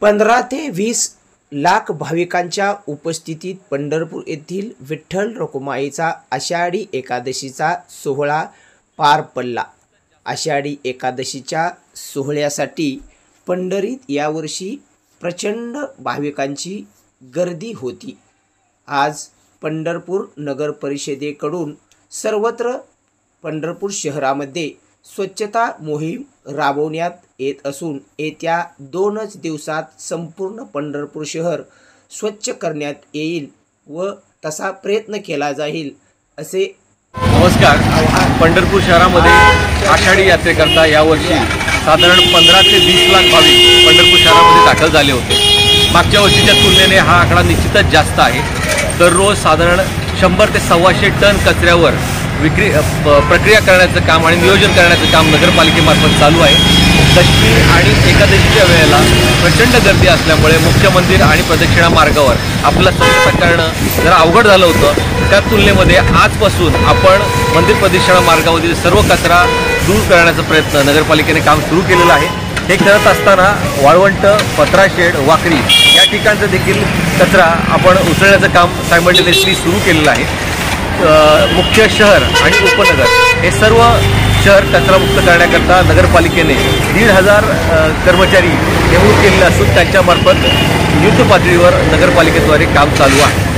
15 ते 20 लाख भाविकांच्या उपस्थितीत पंढरपूर येथील विठ्ठल रखुमाईचा आषाढी एकादशीचा सोहळा पार पडला। आषाढी एकादशीच्या सोहळ्यासाठी पंढरीत यावर्षी प्रचंड भाविकांची गर्दी होती। आज पंढरपूर नगर परिषदेकडून सर्वत्र पंढरपूर शहरामध्ये स्वच्छता मोहीम राबवण्यात येत असून येत्या 2 दिवसात संपूर्ण पंढरपूर शहर स्वच्छ करण्यात येईल व तसा प्रयत्न केला जाईल असे। नमस्कार। पंढरपूर शहरामध्ये आषाढी यात्रेकरता यावर्षी साधारण 15 ते 20 लाख भाविक पंढरपूर शहरामध्ये दाखल झाले होते। मागच्या वर्षीच्या तुलनेने हा आकडा निश्चितच जास्त आहे। दररोज साधारण 100 ते 125 टन कचऱ्यावर प्रक्रिया करण्याचं काम आणि नियोजन करण्याचं काम नगरपालिकेमार्फत चालू आहे। दशमी आणि एकादशीच्या वेळेला प्रचंड गर्दी असल्यामुळे मुख्य मंदिर आणि प्रदक्षिणा मार्गावर आपल्याला स्वच्छता करणं जरा अवघड झालं होतं। त्या तुलनेमध्ये आजपासून आपण मंदिर प्रदक्षिणा मार्गावरील सर्व कचरा दूर करण्याचा प्रयत्न नगरपालिकेने काम सुरू केलेलं आहे। हे करत असताना वाळवंट, पत्राशेड, वाकरी या ठिकाणचं देखील कचरा आपण उचलण्याचं काम सायमल्टेनियसली सुरू केलेलं आहे। मुख्य शहर आणि उपनगर हे सर्व शहर कचरामुक्त करण्याकरता नगरपालिकेने 1,500 कर्मचारी नेमणूक केलेले असून त्यांच्यामार्फत युद्ध पातळीवर नगरपालिकेद्वारे काम चालू आहे।